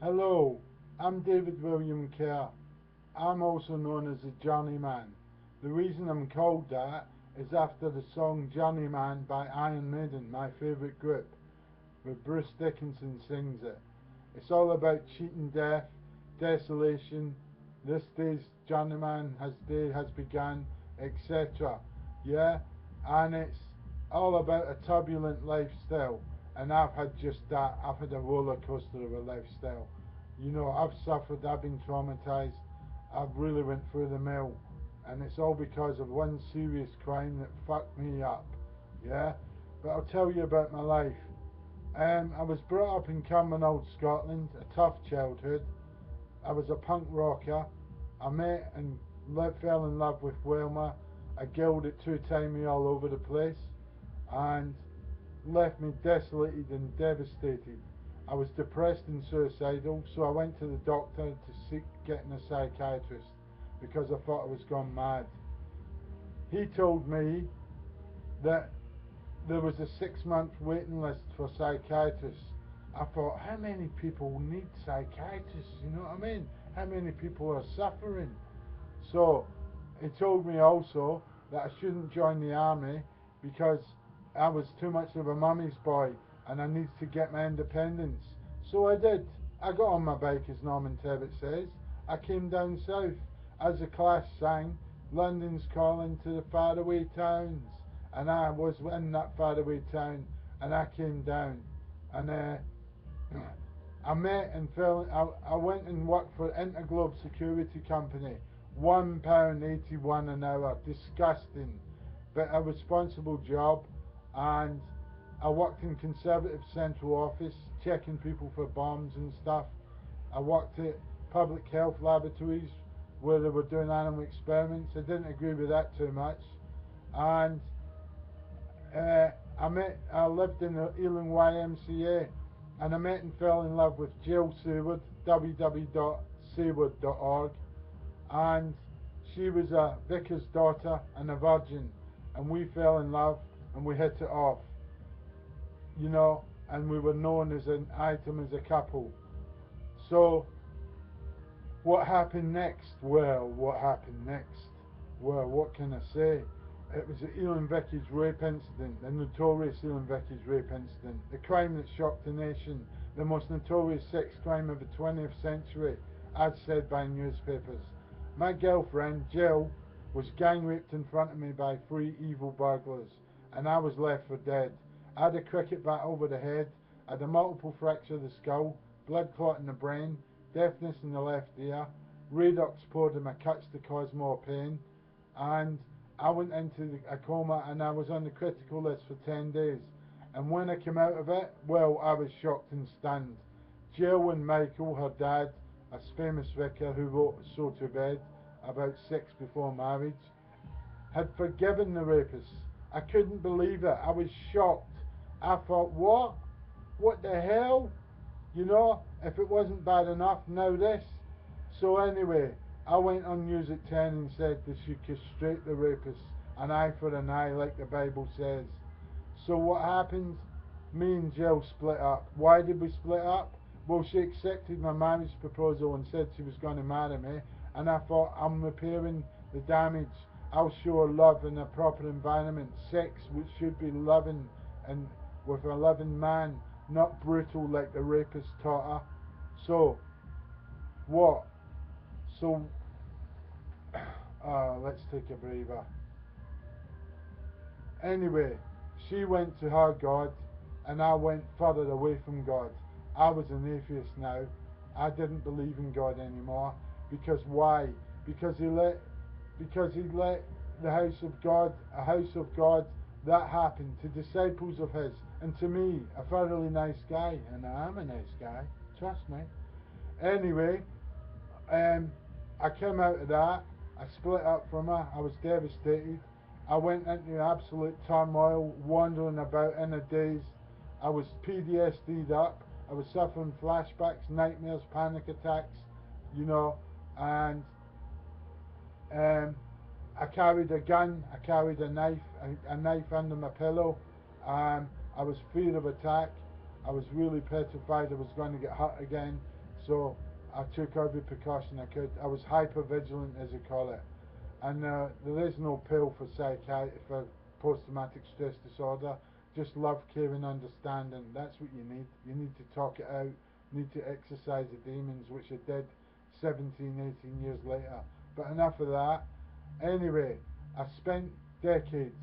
Hello, I'm David William Kerr. I'm also known as the Journeyman. The reason I'm called that is after the song Journeyman by Iron Maiden, my favourite group, where Bruce Dickinson sings it. It's all about cheating death, desolation, this day's journeyman has day has begun, etc. Yeah? And it's all about a turbulent lifestyle. And I've had just that. I've had a roller coaster of a lifestyle. I've suffered, I've been traumatized, I've really went through the mill. And it's all because of one serious crime that fucked me up. Yeah? But I'll tell you about my life. I was brought up in Cumbernauld, Scotland, a tough childhood. I was a punk rocker. I met and fell in love with Wilma, a girl that two-timed me all over the place and left me desolated and devastated. I was depressed and suicidal, so I went to the doctor to seek getting a psychiatrist because I thought I was gone mad. He told me that there was a 6 month waiting list for psychiatrists. I thought, how many people need psychiatrists? You know what I mean? How many people are suffering? So he told me also that I shouldn't join the army because I was too much of a mummy's boy and I needed to get my independence. So I did. I got on my bike, as Norman Tebbit says. I came down south as the Clash sang London's calling to the faraway towns, and I was in that faraway town, and I came down, and I met and fell. I went and worked for Interglobe Security Company. £1.81 an hour, disgusting, but a responsible job. And I worked in Conservative Central Office, checking people for bombs and stuff. I worked at public health laboratories where they were doing animal experiments. I didn't agree with that too much. And I lived in the Ealing YMCA, and I met and fell in love with Jill Seward, www.seward.org, and she was a vicar's daughter and a virgin, and we fell in love and we hit it off, and we were known as an item as a couple. So what happened next? Well, what happened next? Well, what can I say? It was the Ealing Vicarage rape incident, the notorious Ealing Vicarage rape incident, the crime that shocked the nation, the most notorious sex crime of the 20th century, as said by newspapers. My girlfriend, Jill, was gang raped in front of me by three evil burglars, and I was left for dead. I had a cricket bat over the head, I had a multiple fracture of the skull, blood clot in the brain, deafness in the left ear, Radox poured in my cuts to cause more pain, and I went into a coma and I was on the critical list for 10 days. And when I came out of it, well, I was shocked and stunned. Jill and Michael, her dad, a famous vicar who wrote So to Bed about sex before marriage, had forgiven the rapists. I couldn't believe it. I was shocked. I thought, what? What the hell? If it wasn't bad enough, now this. So anyway, I went on News at 10 and said they should castrate the rapists, an eye for an eye, like the Bible says. So what happened? Me and Jill split up. Why did we split up? Well, she accepted my marriage proposal and said she was going to marry me, and I thought, I'm repairing the damage. I'll show her love in a proper environment. Sex which should be loving and with a loving man, not brutal like the rapist taught her. So, what? So, let's take a breather. Anyway, she went to her God, and I went further away from God. I was an atheist now. I didn't believe in God anymore. Because why? Because he let the house of God, a house of God, that happened to disciples of his, and to me, a thoroughly nice guy, and I am a nice guy. Trust me. Anyway, I came out of that. I split up from her. I was devastated. I went into absolute turmoil, wandering about in a daze. I was PTSD'd up. I was suffering flashbacks, nightmares, panic attacks, you know, and um, I carried a gun, I carried a knife under my pillow. I was fear of attack. I was really petrified I was going to get hurt again. So I took every precaution I could. I was hyper vigilant, as they call it. And there is no pill for psychiatry for post-traumatic stress disorder. Just love, care and understanding. That's what you need. You need to talk it out. You need to exercise the demons, which I did 17, 18 years later. But enough of that. Anyway, I spent decades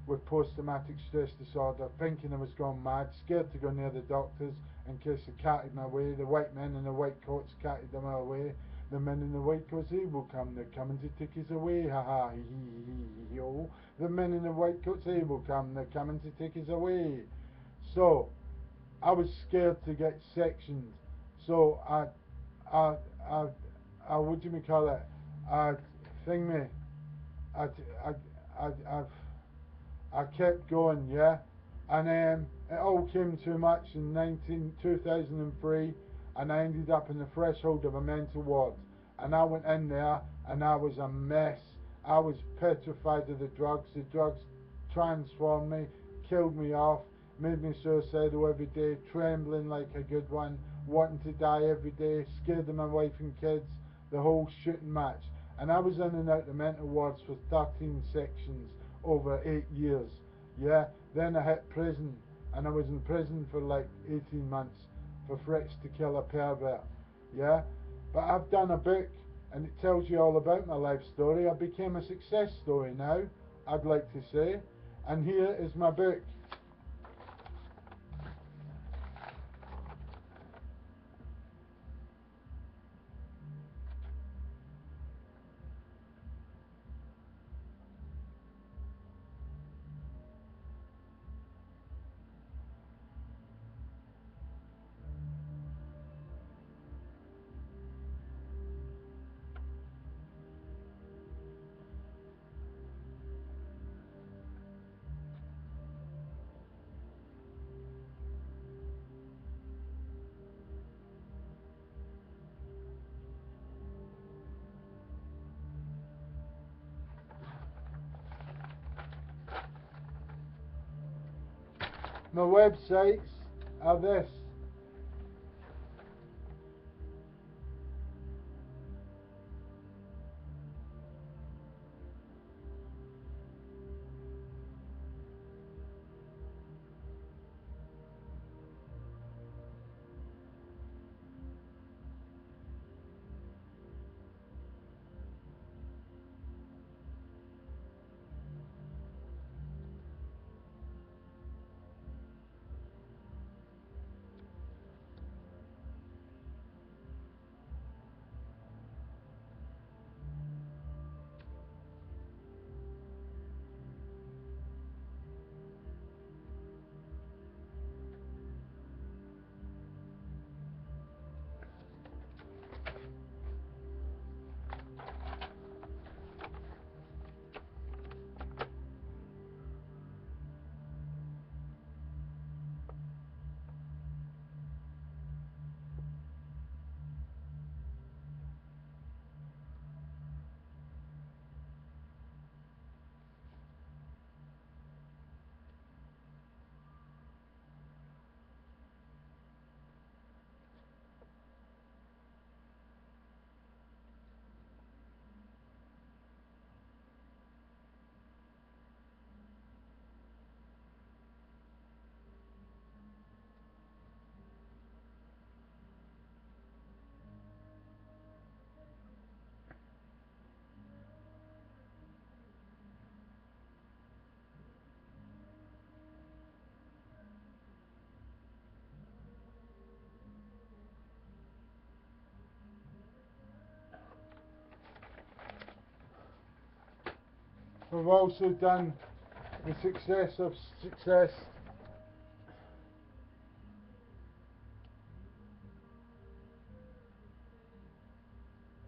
with post-traumatic stress disorder, thinking I was gone mad, scared to go near the doctors in case they carted me away. The white men in the white coats carted them away. The men in the white coats, they will come, they're coming to take us away, ha ha, hee hee hee hee, oh. The men in the white coats, they will come, they're coming to take us away. So, I was scared to get sectioned. So, I, what do you call it? I, thing me, I, I, I, I kept going, yeah, and it all came too much in 2003, and I ended up in the threshold of a mental ward, and I went in there, and I was a mess. I was petrified of the drugs. The drugs transformed me, killed me off, made me suicidal every day, trembling like a good one, wanting to die every day, scared of my wife and kids, the whole shooting match. And I was in and out the mental wards for 13 sections over 8 years. Yeah, then I hit prison, and I was in prison for like 18 months for threats to kill a pervert. Yeah, but I've done a book, and it tells you all about my life story. I became a success story now, I'd like to say, and here is my book. My websites are this. We've also done the success of success.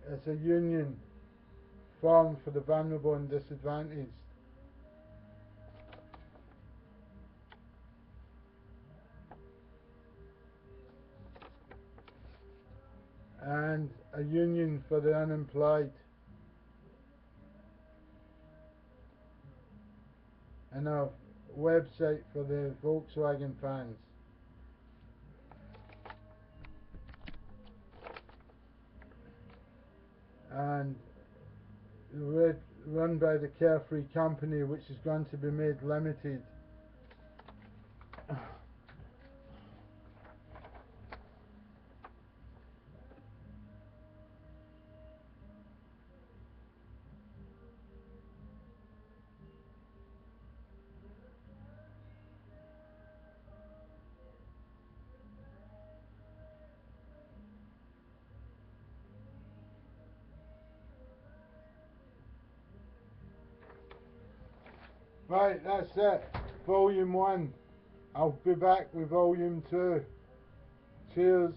It's a union formed for the vulnerable and disadvantaged. And a union for the unemployed. And a website for the Volkswagen fans. and run by the Carefree Company, which is going to be made limited. Right, that's it. Volume 1. I'll be back with Volume 2. Cheers.